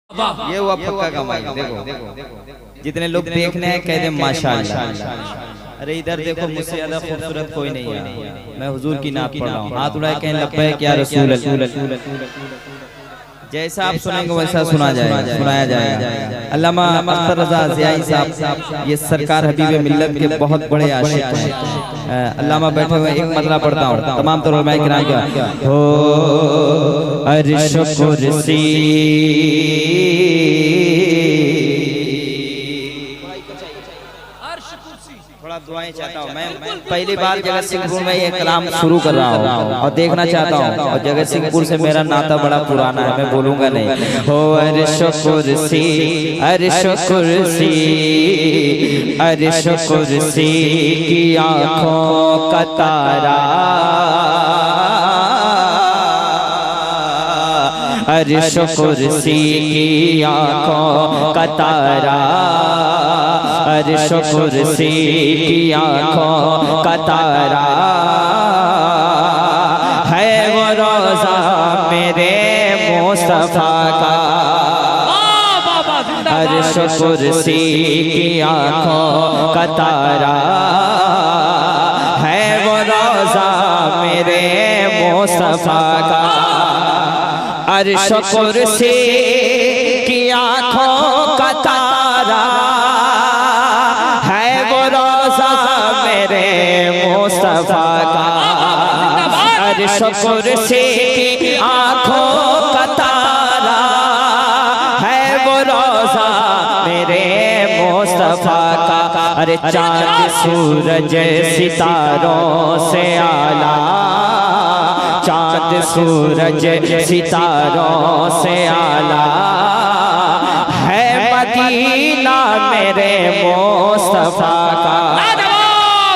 ये हुआ पक्का कमाई। देखो जितने लोग देखने हैं कह दे माशाअल्लाह। अरे इधर देखो, मुझसे ज्यादा खूबसूरत कोई नहीं है। मैं हुजूर की नात पढ़ रहा हूँ, हाथ उठाए कहें लब्बैक या रसूल अल्लाह। जैसा आप सुनेंगे वैसा सुनाया जाएगा। अल्लामा अख्तर रज़ा ज़ियाई साहब ये सरकार हबीब मिल्लत के बहुत बड़े आशिक हैं। अल्लामा बैठे हुए, एक मतला पढ़ता हूँ तमाम तो उलमाए किराम का। हो अर्श कुर्सी थोड़ा दुआएं चाहता हूँ। मैं पहली बार जगत सिंहपुर में ये कलाम शुरू कर रहा हूँ और देखना चाहता हूँ, और जगत सिंहपुर से मेरा नाता बड़ा पुराना है, मैं बोलूँगा नहीं। हो अर्श कुर्सी अर्श कुर्सी अर्श कुर्सी की आँखों का तारा, अर्श कुर्सी की आँखों का तारा, अर्श कुर्सी की आँखों का तारा है वो रोज़ा मेरे मुस्तफ़ा का। अर्श कुर्सी की आँखों का तारा है वो रोज़ा मेरे मुस्तफ़ा का। अर्श कुर्सी की आँखों का तारा है वो रोज़ा मेरे मुस्तफ़ा का। अर्श कुर्सी की आँखों का तारा है वो रोज़ा मेरे मुस्तफ़ा का। अरे चाँद सूरज सितारों से आला, चाँद सूरज सितारों से आला है मदीना मेरे मुस्तफ़ा का।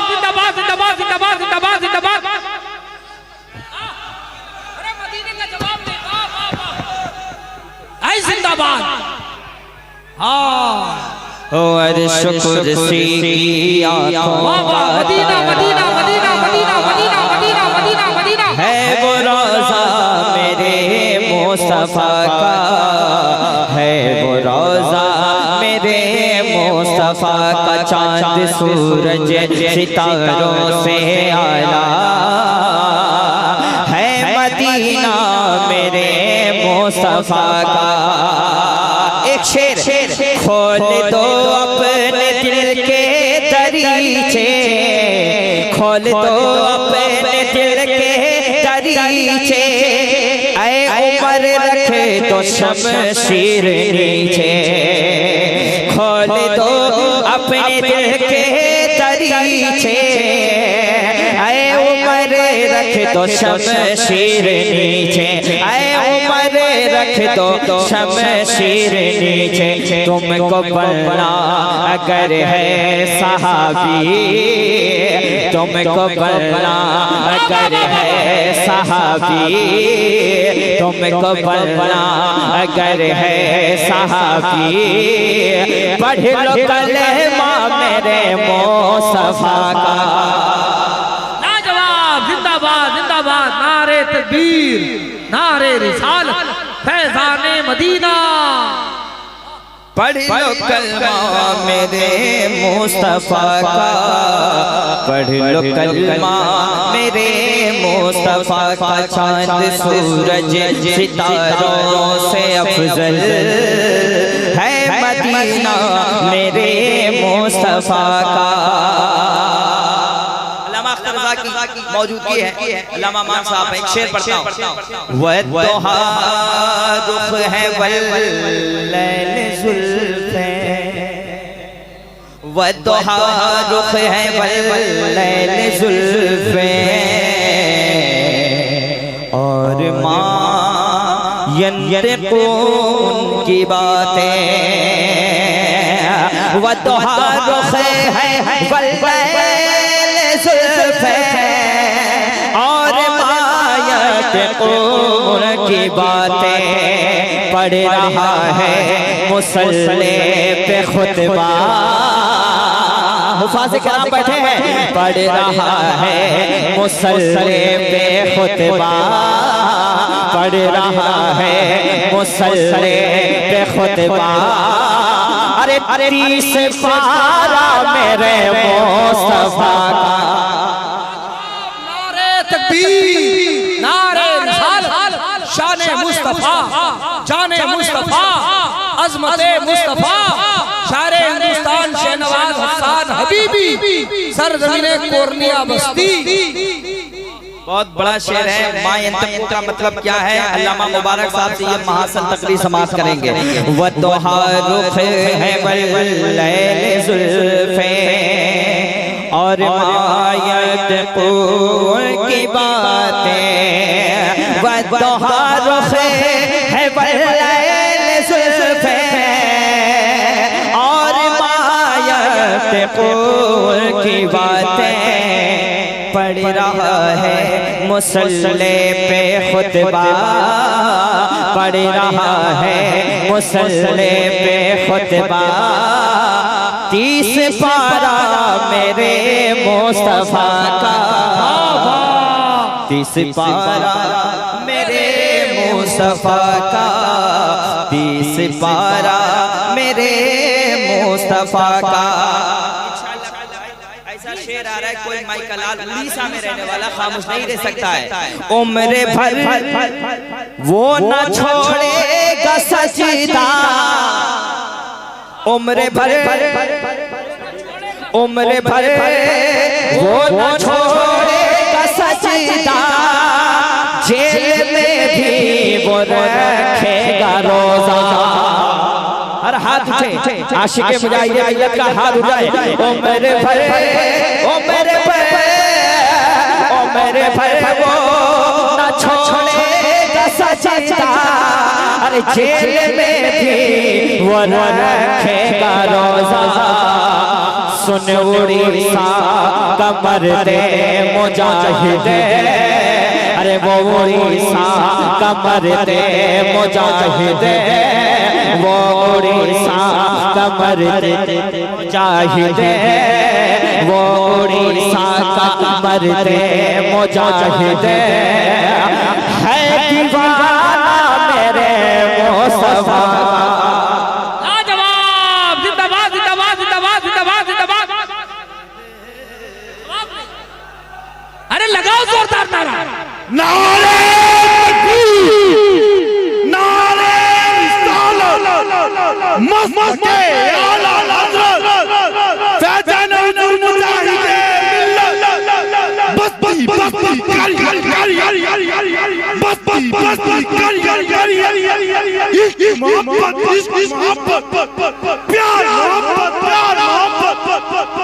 जिंदाबाद जिंदाबाद जिंदाबाद जिंदाबाद जिंदाबाद। अरे मदीने का जवाब दे। ऐ जिंदाबाद। हाँ हो अर्श कुर्सी की आँखों का Medina Medina Medina Medina Medina Medina Medina Medina है वो रोज़ा मेरे मुस्तफ़ा का, है वो रोज़ा मेरे मुस्तफ़ा का। चाँद सूरज सितारों से आला है मदीना मेरे मुस्तफ़ा का। एक शेर खोल दो अपने दिल के दरीचे, खोल दो अपने दिल के दरीचे, ऐ उमर रखे तो शमशीर नीचे। खोल दो अपने दिल के दरीचे, ऐ उमर रखे तो शमशीर नीचे, ऐ उमर रख दो शमशीर नीचे। तुमको बनना अगर है सहाबी, तुमको बनना अगर है सहाबी, तुमको बनना अगर है सहाबी, पढ़ लो कलमा मेरे मुस्तफ़ा का। लाजवाब। जिंदाबाद जिंदाबाद। नारे तकबीर, नारे रिसालत, फैज़ाने मदीना। पढ़ लो कलमा मेरे मुस्तफ़ा का, पढ़ लो कलमा मेरे मुस्तफ़ा का। चाँद सूरज सितारों से अफजल है मदीना मेरे मुस्तफ़ा का। अल्लामा अख्तर रज़ा की मौजूदगी है। अल्लामा मान साहब एक शेर पढ़ता हूँ। वद्दुहा रुख है वल्लैल ज़ुल्फ़े, वद्दुहा रुख है वल्लैल ज़ुल्फ़े, और माँ यंतिक़ु उनकी बातें। वद्दुहा रुख है वल्लैल ज़ुल्फ़े, और उनकी बातें। पढ़ रहा है मुसल्ले पे खुतबा, हुफ़ाज़ किराम बैठे हैं, पढ़ रहा है मुसल्ले पे खुतबा, पढ़ रहा है मुसल्ले पे खुतबा। अरे 30 पारा मेरे मुस्तफा का। नारे तकबीर, नारे रिसालत, शाने मुस्तफा, जाने मुस्तफा, अज़मते मुस्तफा, शारे हिंदुस्तान शहनवाज हसन हबीबी, सरज़मीने कोर्निया बस्ती। बहुत बड़ा शेर है। मा यंतकू का मतलब क्या है? अल्लामा मुबारक साहब से ये महासन तकरीर समाप्त करेंगे। वदुहा रुख है वल्लैल ज़ुल्फ़े और मा यंतकू की बातें। वदुहा रुख है वल्लैल ज़ुल्फ़े और मा यंतकू की बातें। पढ़ रहा है मुसल्ले पे खुतबा, पढ़ रहा है मुसल्ले पे खुतबा। 30 पारा मेरे मुस्तफा का। 30 पारा मेरे मुस्तफा का। 30 पारा मेरे मुस्तफा का। ऐसा शेर आ रहा है, कोई माइकल लाल उड़ीसा में रहने वाला खामोश नहीं रह सकता है। उम्र भर वो न छोड़ेगा सजदा, उम्र भर वो न छोड़ेगा सजदा। जेल में भी वो रखेगा रोजा। हर हाथ उठे, आशिक़े मुजाहिद मिल्लत का हाथ उठाए। ओ मेरे भर, ओ मेरे भर, ओ मेरे भर वो न छोड़ेगा सजदा। अरे जेल में भी वो रखेगा रोजा। सुन उड़ीसा कमर दे मुजाहिद। अरे वो उड़ीसा कमर दे मुजाहिद। वो उड़ीसा कमर दे मुजाहिद। वो उड़ीसा कमर दे मुजाहिद। है दीवाना मेरे मुस्तफा का। लाजवाब, जिंदाबाद जिंदाबाद जिंदाबाद जिंदाबाद जिंदाबाद। अरे लगाओ जोरदार नारा। नारे नारे मस्त आला हज़रत फैज़ान मुजाहिद बस्ती बस्ती कारी बस्ती बस्ती कारी इश्क मोहब्बत प्यार मोहब्बत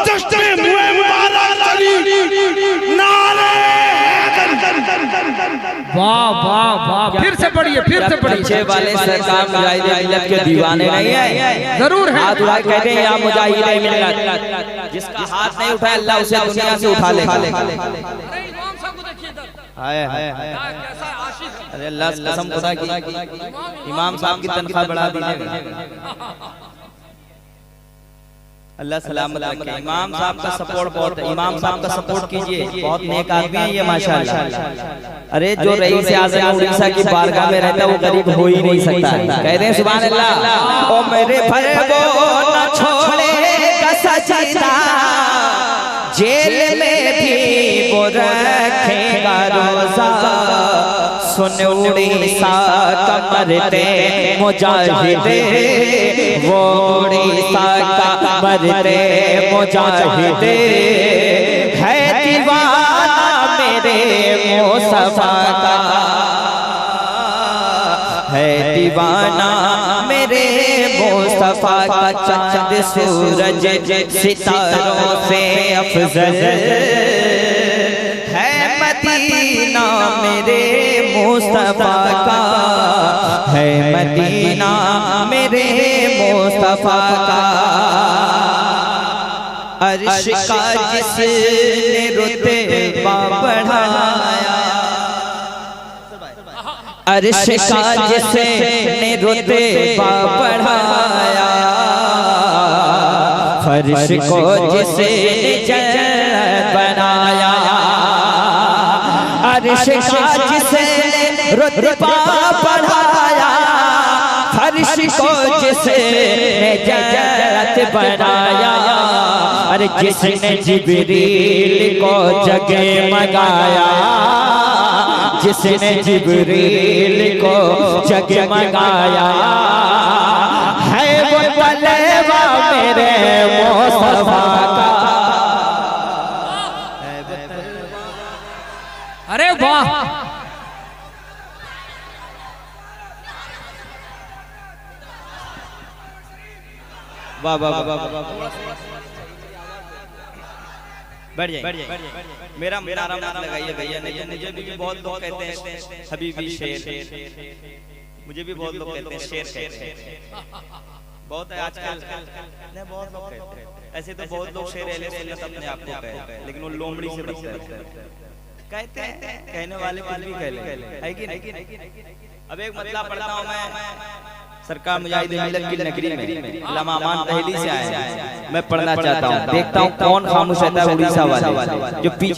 जश्न मुबारक अली। नारे वाह वाह वाह। फिर से पढ़िए, फिर से पढ़िए। पीछे वाले सरकार मुजाहिद मिल्लत के दीवाने नहीं है। जरूर है। हाथ उठा कहते हैं या मुजाहिद मिल्लत। जिसका हाथ नहीं उठाया अल्लाह उसे दुनिया से उठा लेगा। इमाम साहब को देखिए इधर। हाय हाय कैसा आशिक। अरे अल्लाह कसम खुदा की इमाम साहब की तनख्वाह बढ़ा दीजिए। अल्लाह सलामत रखे। इमाम साहब का सपोर्ट बहुत है। इमाम साहब का सपोर्ट कीजिए, बहुत नेक आदमी है ये माशाअल्लाह। अरे जो रईस आज़म उड़ीसा की बारगाह में रहता है वो गरीब हो ही नहीं सकता। कह रहे हैं सुभान अल्लाह। ओ मेरे भर वो न छोड़ेगा सजदा। जेल में भी वो रखेगा रोजा। सुन उड़ीसा कमर दे मुजाहिद। वो उड़ीसा कमर दे मुजाहिद। है दीवाना मेरे मुस्तफा का। है दीवाना मेरे मुस्तफा का। चांद सूरज सितारों से अफजल है मदीना मेरे मुस्तफा का। है मदीना मेरे मुस्तफा का। अर्श का जिसने रुतबा बढ़ाया। अर्श का जिसने रुतबा बढ़ाया। फर्श को जिसने जन्नत बनाया। अर्श का जिसने रुतबा बढ़ाया, फर्श को जिसने जन्नत बनाया, अरे जिसने जिब्रील को जगमगाया, जिसने जिब्रील को जगमगाया, है वो तलवा मेरे मुस्तफा का। अरे वाह, वाह वाह वाह वाह, बैठ जाइए। मेरा नाम लगाइए भैया, नहीं तो मुझे भी बहुत लोग कहते हैं हबीबी शेर, मुझे भी बहुत लोग कहते हैं शेर कहते हैं, बहुत है आजकल, नहीं बहुत लोग कहते हैं। ऐसे तो बहुत लोग शेर अहले सुन्नत अपने आप को कहते हैं, लेकिन वो लोमड़ी से बचते हैं, कहते हैं, कहने वाले कुछ भी कह ले, है कि नहीं? अब एक मतलब पढ़ता हूँ मैं, सरकार मुजाहिदीन मिल्लत की नगरी में अल्लामा अमान दहली से आए, मैं पढ़ना चाहता हूँ, देखता हूँ कौन खामोश रहता है उड़ीसा वाले जो पीछे